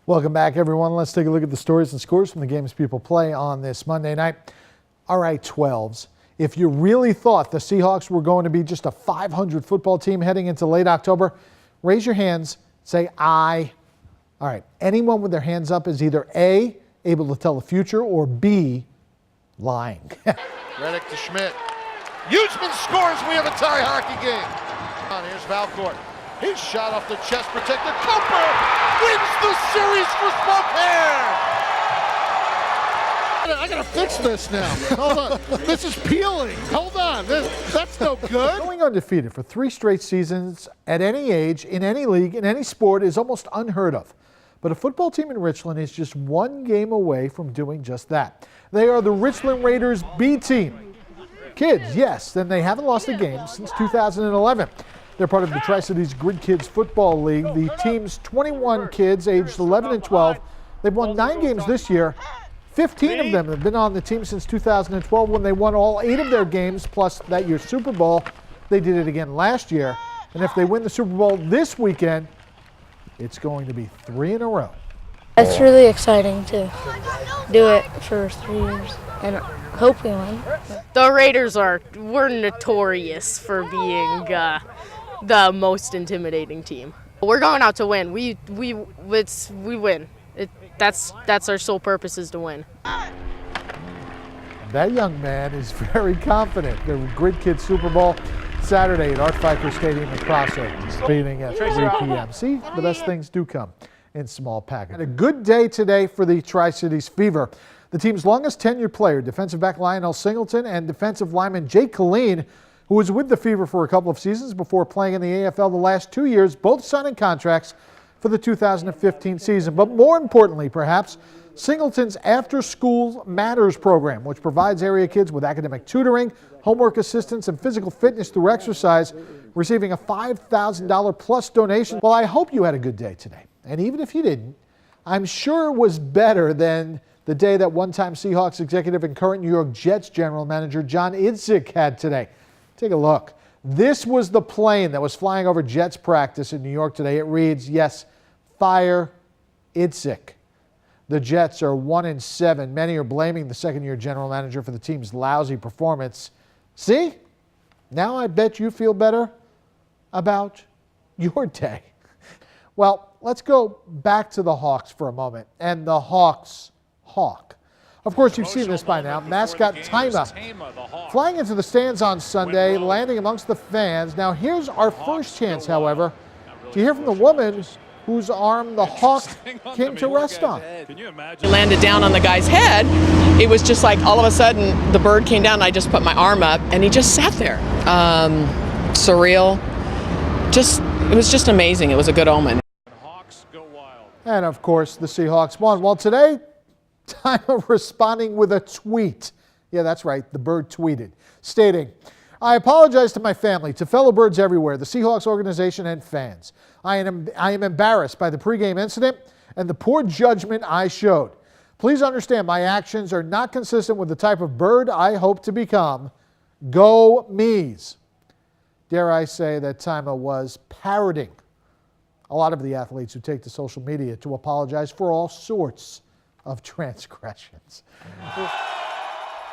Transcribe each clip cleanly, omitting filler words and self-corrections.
Welcome back, everyone. Let's take a look at the stories and scores from the games people play on this Monday night. All right, 12s. If you really thought the Seahawks were going to be just a 500 football team heading into late October, raise your hands, say aye. All right, anyone with their hands up is either A, able to tell the future, or B, lying. Reddick to Schmidt. Huseman scores. We have a tie hockey game. Here's Valcourt. He's shot off the chest protected. Cooper wins the series for Spokane. I gotta fix this now. Hold on. This is peeling. Hold on. That's no good. Going undefeated for 3 straight seasons at any age, in any league, in any sport is almost unheard of. But a football team in Richland is just 1 game away from doing just that. They are the Richland Raiders B team. Kids, yes, then they haven't lost a game since 2011. They're part of the Tri-Cities Grid Kids Football League. The team's 21 kids aged 11 and 12. They've won 9 games this year. 15 of them have been on the team since 2012 when they won all 8 of their games, plus that year's Super Bowl. They did it again last year. And if they win the Super Bowl this weekend, it's going to be 3 in a row. It's really exciting to do it for 3 years and hope we win. The Raiders we're notorious for being the most intimidating team. We're going out to win. We win. That's our sole purpose, is to win. That young man is very confident. The Grid Kids Super Bowl Saturday at Art Pfeiffer Stadium in Prosser, beginning at 3 p.m. See, the best things do come in small packages. And a good day today for the Tri-Cities Fever. The team's longest tenured player, defensive back Lionel Singleton, and defensive lineman Jake Colleen, who was with the Fever for a couple of seasons before playing in the AFL the last 2 years, both signing contracts for the 2015 season. But more importantly, perhaps, Singleton's After School Matters program, which provides area kids with academic tutoring, homework assistance, and physical fitness through exercise, receiving a $5,000 plus donation. Well, I hope you had a good day today. And even if you didn't, I'm sure it was better than the day that one-time Seahawks executive and current New York Jets general manager John Idzik had today. Take a look. This was the plane that was flying over Jets practice in New York today. It reads, yes, fire Idzik. The Jets are 1-7. Many are blaming the second-year general manager for the team's lousy performance. See? Now I bet you feel better about your day. Well, let's go back to the Hawks for a moment. And the Hawks hawk. Of course, you've seen this by now. Mascot Tama flying into the stands on Sunday, landing amongst the fans. Now, here's our first chance, however, to hear from the woman whose arm the Hawk came to rest on. It landed down on the guy's head. It was just like all of a sudden the bird came down and I just put my arm up and he just sat there. Surreal. It was just amazing. It was a good omen. And of course, the Seahawks won. Well, today, Tama responding with a tweet. Yeah, that's right. The bird tweeted, stating, I apologize to my family, to fellow birds everywhere, the Seahawks organization and fans. I am embarrassed by the pregame incident and the poor judgment I showed. Please understand my actions are not consistent with the type of bird I hope to become. Go Mees. Dare I say that Tama was parroting a lot of the athletes who take to social media to apologize for all sorts of transgressions.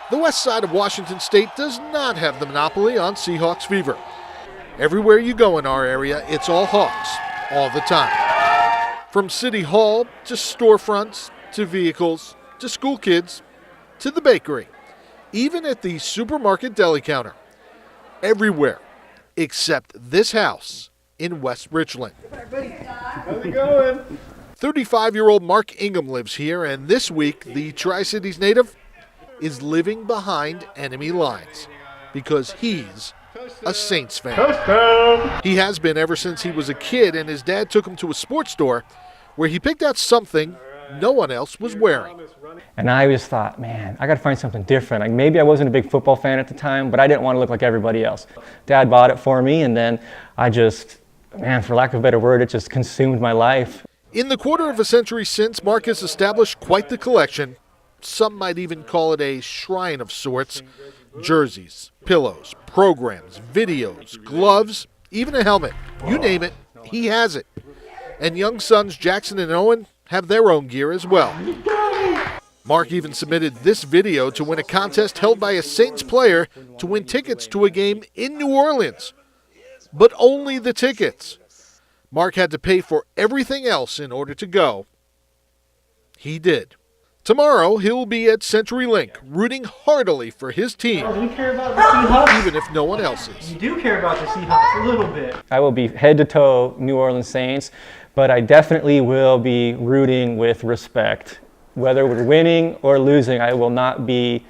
The west side of Washington State does not have the monopoly on Seahawks fever. Everywhere you go in our area, it's all Hawks, all the time. From City Hall to storefronts to vehicles to school kids to the bakery, even at the supermarket deli counter. Everywhere except this house in West Richland. How's it going? 35-year-old Mark Ingham lives here, and this week the Tri-Cities native is living behind enemy lines because he's a Saints fan. He has been ever since he was a kid, and his dad took him to a sports store where he picked out something no one else was wearing. And I just thought, man, I got to find something different. Like maybe I wasn't a big football fan at the time, but I didn't want to look like everybody else. Dad bought it for me, and then I just, man, for lack of a better word, it just consumed my life. In the quarter of a century since, Mark has established quite the collection. Some might even call it a shrine of sorts. Jerseys, pillows, programs, videos, gloves, even a helmet. You name it, he has it. And young sons Jackson and Owen have their own gear as well. Mark even submitted this video to win a contest held by a Saints player to win tickets to a game in New Orleans. But only the tickets. Mark had to pay for everything else in order to go. He did. Tomorrow, he'll be at CenturyLink, rooting heartily for his team, Do you care about the Seahawks? even if no one else is. You do care about the Seahawks a little bit. I will be head to toe New Orleans Saints, but I definitely will be rooting with respect. Whether we're winning or losing, I will not be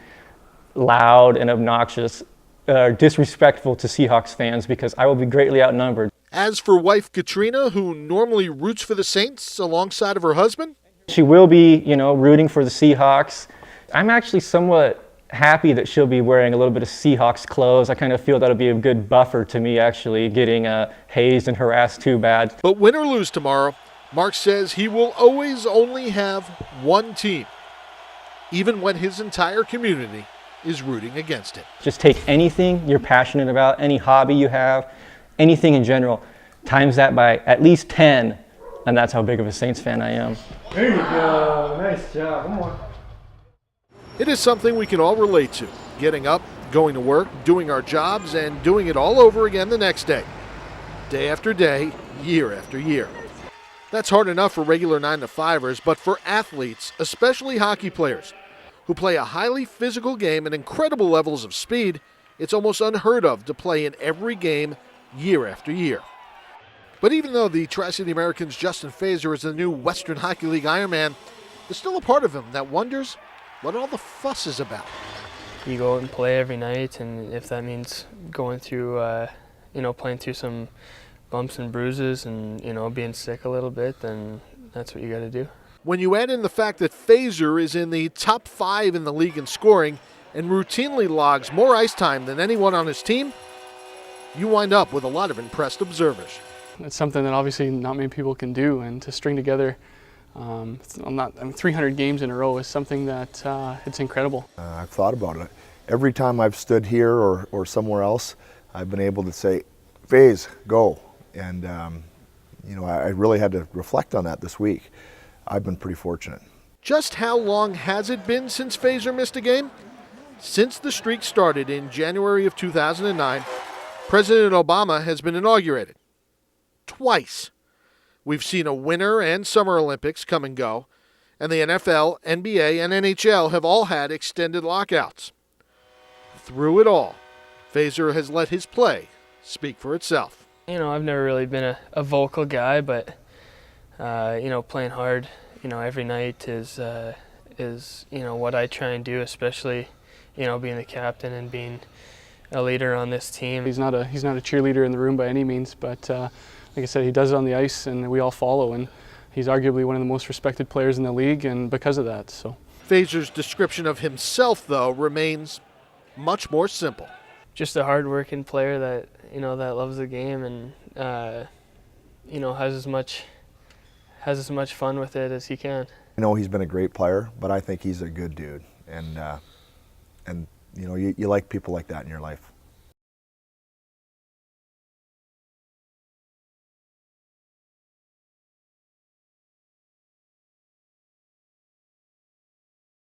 loud and obnoxious, disrespectful to Seahawks fans because I will be greatly outnumbered. As for wife Katrina, who normally roots for the Saints alongside of her husband, She will be, rooting for the Seahawks. I'm actually somewhat happy that she'll be wearing a little bit of Seahawks clothes. I kind of feel that'll be a good buffer to me actually getting hazed and harassed too bad. but win or lose tomorrow, Mark says he will always only have one team, even when his entire community is rooting against it. Just take anything you're passionate about, any hobby you have, anything in general, times that by at least 10, and that's how big of a Saints fan I am. There you go. Nice job. One more. It is something we can all relate to, getting up, going to work, doing our jobs, and doing it all over again the next day. Day after day, year after year. That's hard enough for regular 9-to-5ers, but for athletes, especially hockey players, who play a highly physical game at incredible levels of speed, it's almost unheard of to play in every game year after year. But even though the Tri-City Americans' Justin Fazer is the new Western Hockey League Ironman, there's still a part of him that wonders what all the fuss is about. You go out and play every night, and if that means going through, playing through some bumps and bruises and, being sick a little bit, then that's what you got to do. When you add in the fact that Fazer is in the top 5 in the league in scoring and routinely logs more ice time than anyone on his team, you wind up with a lot of impressed observers. It's something that obviously not many people can do, and to string together 300 games in a row is something that it's incredible. I've thought about it. Every time I've stood here or somewhere else, I've been able to say, Faze, go. And, I really had to reflect on that this week. I've been pretty fortunate. Just how long has it been since Fazer missed a game? Since the streak started in January of 2009, President Obama has been inaugurated. Twice. We've seen a winter and summer Olympics come and go, and the NFL, NBA, and NHL have all had extended lockouts. Through it all, Fazer has let his play speak for itself. I've never really been a vocal guy, but, playing hard, every night is what I try and do, especially, being the captain and being a leader on this team. He's not a cheerleader in the room by any means, but like I said, he does it on the ice, and we all follow. And he's arguably one of the most respected players in the league, and because of that. So, Fazer's description of himself, though, remains much more simple. Just a hard-working player that that loves the game and has as much fun with it as he can. He's been a great player, but I think he's a good dude, and you like people like that in your life.